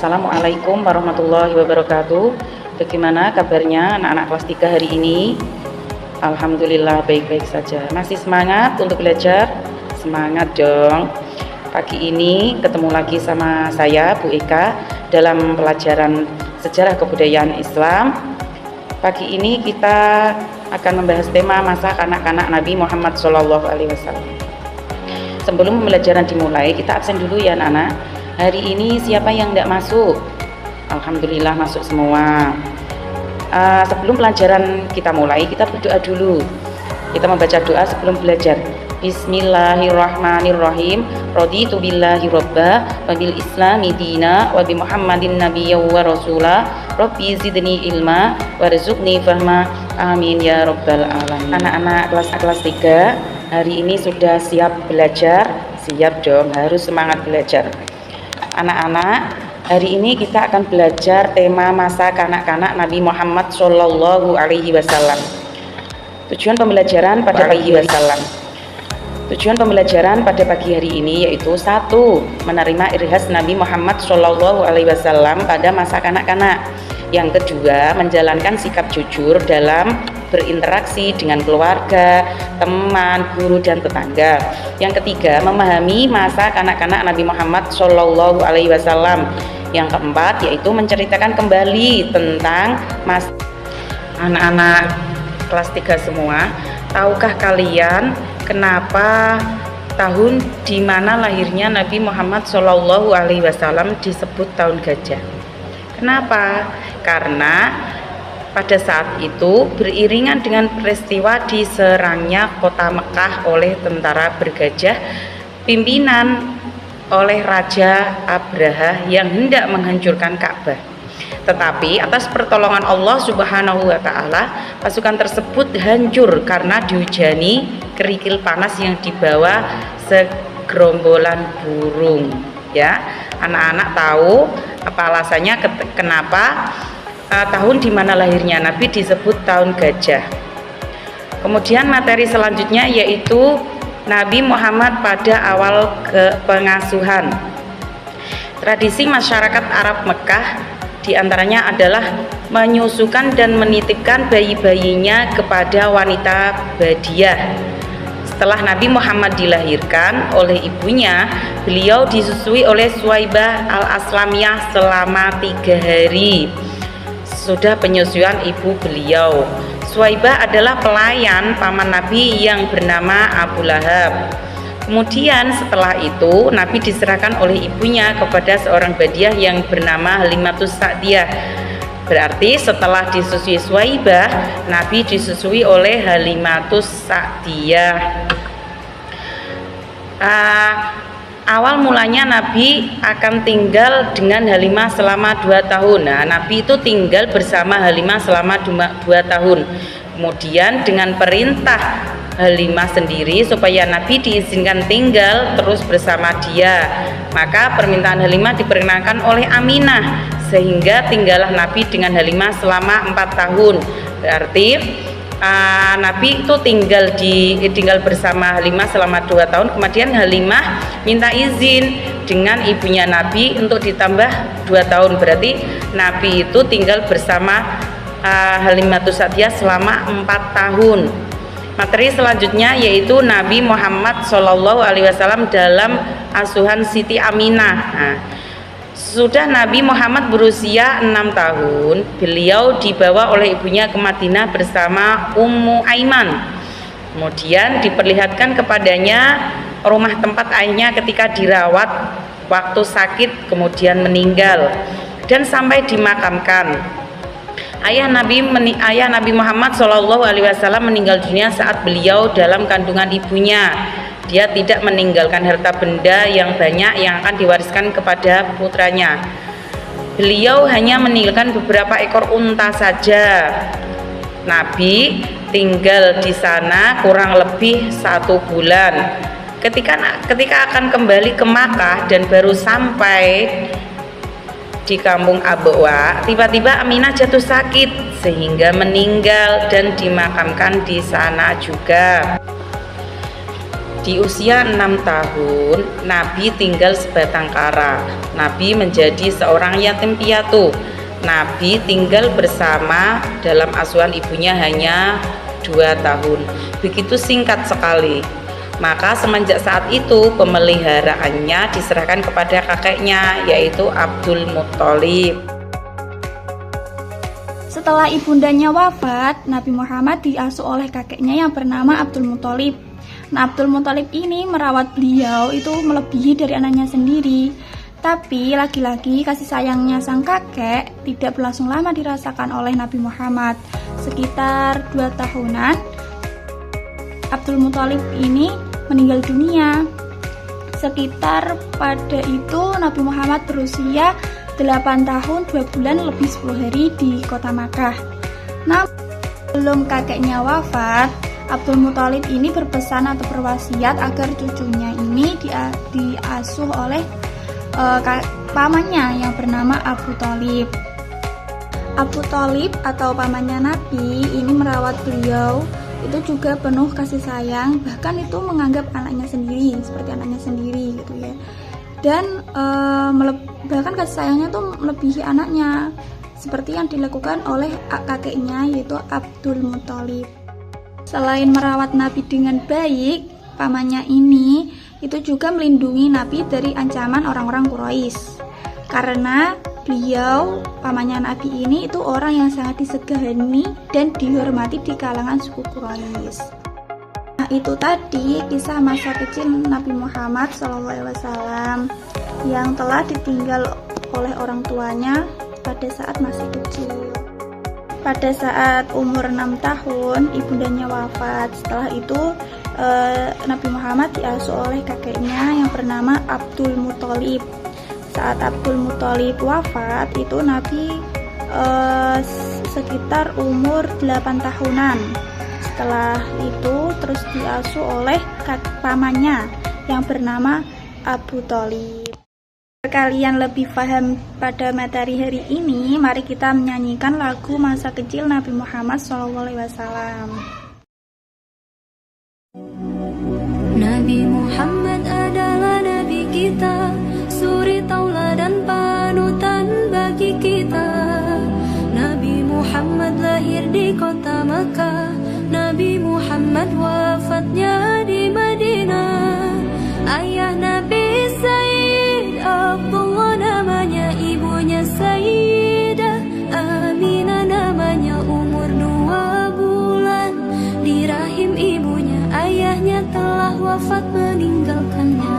Assalamualaikum warahmatullahi wabarakatuh. Bagaimana kabarnya anak-anak kelas 3 hari ini? Alhamdulillah baik-baik saja. Masih semangat untuk belajar? Semangat dong. Pagi ini ketemu lagi sama saya Bu Eka dalam pelajaran sejarah kebudayaan Islam. Pagi ini kita akan membahas tema masa kanak-kanak Nabi Muhammad SAW. Sebelum pembelajaran dimulai, kita absen dulu ya anak-anak. Hari ini siapa yang tidak masuk? Alhamdulillah masuk semua. Sebelum pelajaran kita mulai, kita berdoa dulu. Kita membaca doa sebelum belajar. Bismillahirrahmanirrahim. Raditu billahi robba wa bil islami dina wa bi muhammadin nabiyya wa rasula. Rabbi zidni ilma warzuqni fahma. Amin ya rabbal alamin. Anak-anak kelas 3 hari ini sudah siap belajar? Siap dong, harus semangat belajar. Anak-anak, hari ini kita akan belajar tema masa kanak-kanak Nabi Muhammad Shallallahu Alaihi Wasallam. Tujuan pembelajaran pada pagi hari ini yaitu 1. Menerima irhas Nabi Muhammad Shallallahu Alaihi Wasallam pada masa kanak-kanak. Yang kedua, menjalankan sikap jujur dalam berinteraksi dengan keluarga, teman, guru, dan tetangga. Yang ketiga, memahami masa kanak-kanak Nabi Muhammad Shallallahu Alaihi Wasallam. Yang keempat, yaitu menceritakan kembali tentang masa. Anak-anak kelas 3 semua, tahukah kalian kenapa tahun di mana lahirnya Nabi Muhammad Shallallahu Alaihi Wasallam disebut tahun gajah? Kenapa? Karena pada saat itu beriringan dengan peristiwa diserangnya kota Mekah oleh tentara bergajah pimpinan oleh Raja Abraha yang hendak menghancurkan Ka'bah. Tetapi atas pertolongan Allah Subhanahu wa Ta'ala, pasukan tersebut hancur karena dihujani kerikil panas yang dibawa segerombolan burung. Ya, anak-anak tahu apa alasannya kenapa tahun di mana lahirnya Nabi disebut tahun gajah. Kemudian materi selanjutnya yaitu Nabi Muhammad pada awal pengasuhan. Tradisi masyarakat Arab Mekah diantaranya adalah menyusukan dan menitipkan bayi-bayinya kepada wanita badiah. Setelah Nabi Muhammad dilahirkan oleh ibunya, beliau disusui oleh Suwaibah al-Aslamiyah selama 3 hari. Sudah penyusuan ibu beliau. Suwaibah adalah pelayan paman Nabi yang bernama Abu Lahab. Kemudian setelah itu Nabi diserahkan oleh ibunya kepada seorang badiah yang bernama Halimatus Sa'diyah. Berarti setelah disusui Suwaibah, Nabi disusui oleh Halimatus Sa'diyah. Awal mulanya Nabi akan tinggal dengan Halimah selama 2 tahun. Nah, Nabi itu tinggal bersama Halimah selama 2 tahun. Kemudian dengan perintah Halimah sendiri supaya Nabi diizinkan tinggal terus bersama dia, maka permintaan Halimah diperkenankan oleh Aminah, sehingga tinggallah Nabi dengan Halimah selama 4 tahun. Berarti Nabi itu tinggal bersama Halimah selama 2 tahun. Kemudian Halimah minta izin dengan ibunya Nabi untuk ditambah 2 tahun. Berarti Nabi itu tinggal bersama Halimatus Sa'diyah selama 4 tahun. Materi selanjutnya yaitu Nabi Muhammad Shallallahu Alaihi Wasallam dalam asuhan Siti Aminah. Nah, sudah Nabi Muhammad berusia 6 tahun, beliau dibawa oleh ibunya ke Madinah bersama Ummu Aiman. Kemudian diperlihatkan kepadanya rumah tempat ayahnya ketika dirawat waktu sakit, kemudian meninggal dan sampai dimakamkan. Ayah Nabi Muhammad Shallallahu Alaihi Wasallam meninggal dunia saat beliau dalam kandungan ibunya. Dia tidak meninggalkan harta benda yang banyak yang akan diwariskan kepada putranya. Beliau hanya meninggalkan beberapa ekor unta saja. Nabi tinggal di sana kurang lebih 1 bulan. Ketika akan kembali ke Makkah dan baru sampai di kampung Abwa, tiba-tiba Aminah jatuh sakit sehingga meninggal dan dimakamkan di sana juga. Di usia 6 tahun, Nabi tinggal sebatang kara. Nabi menjadi seorang yatim piatu. Nabi tinggal bersama dalam asuhan ibunya hanya 2 tahun. Begitu singkat sekali. Maka semenjak saat itu pemeliharaannya diserahkan kepada kakeknya, yaitu Abdul Muthalib. Setelah ibundanya wafat, Nabi Muhammad diasuh oleh kakeknya yang bernama Abdul Muthalib. Nah, Abdul Muthalib ini merawat beliau itu melebihi dari anaknya sendiri. Tapi lagi-lagi kasih sayangnya sang kakek tidak berlangsung lama dirasakan oleh Nabi Muhammad. Sekitar 2 tahunan, Abdul Muthalib ini meninggal dunia. Sekitar pada itu Nabi Muhammad berusia 8 tahun 2 bulan lebih 10 hari di kota Makkah. Nah, sebelum kakeknya wafat, Abdul Muthalib ini berpesan atau berwasiat agar cucunya ini diasuh oleh pamannya yang bernama Abu Thalib. Abu Thalib atau pamannya Nabi ini merawat beliau itu juga penuh kasih sayang, bahkan itu menganggap anaknya sendiri, seperti anaknya sendiri gitu ya. Dan bahkan kasih sayangnya tuh melebihi anaknya, seperti yang dilakukan oleh kakeknya yaitu Abdul Muthalib. Selain merawat Nabi dengan baik, pamannya ini itu juga melindungi Nabi dari ancaman orang-orang Quraisy. Karena beliau, pamannya Nabi ini itu orang yang sangat disegani dan dihormati di kalangan suku Quraisy. Nah, itu tadi kisah masa kecil Nabi Muhammad SAW yang telah ditinggal oleh orang tuanya pada saat masih kecil. Pada saat umur 6 tahun, ibundanya wafat. Setelah itu Nabi Muhammad diasuh oleh kakeknya yang bernama Abdul Muthalib. Saat Abdul Muthalib wafat itu Nabi sekitar umur 8 tahunan. Setelah itu terus diasuh oleh pamannya yang bernama Abu Thalib. Agar kalian lebih paham pada materi hari ini, mari kita menyanyikan lagu masa kecil Nabi Muhammad SAW. Nabi Muhammad adalah Nabi kita, suri tauladan panutan bagi kita. Nabi Muhammad lahir di kota Makkah, Nabi Muhammad wafatnya di Madinah. Ayah Nabi Sayyid Abdullah namanya, ibunya Sayyidah Aminah namanya, umur 2 bulan di rahim ibunya. Ayahnya telah wafat meninggalkannya.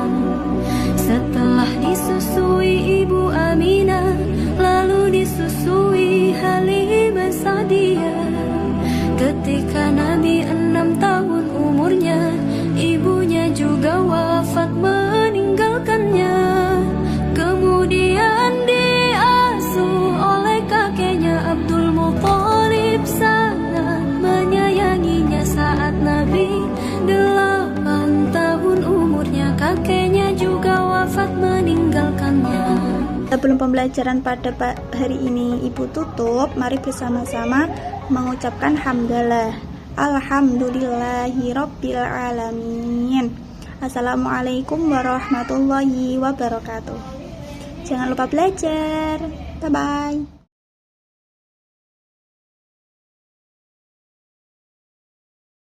Setelah disusui ibu Aminah, lalu disusui Halimah Sa'diyah. Ketika Nabi 6 tahun umurnya, ibunya juga wafat meninggalkannya. Kemudian diasuh oleh kakeknya Abdul Muthalib, sangat menyayanginya. Saat Nabi 8 tahun umurnya, kakeknya juga wafat meninggalkannya. Sebelum pembelajaran pada hari ini Ibu tutup, mari bersama-sama mengucapkan hamdalah. Alhamdulillahirabbil alamin. Assalamualaikum warahmatullahi wabarakatuh. Jangan lupa belajar. Bye bye.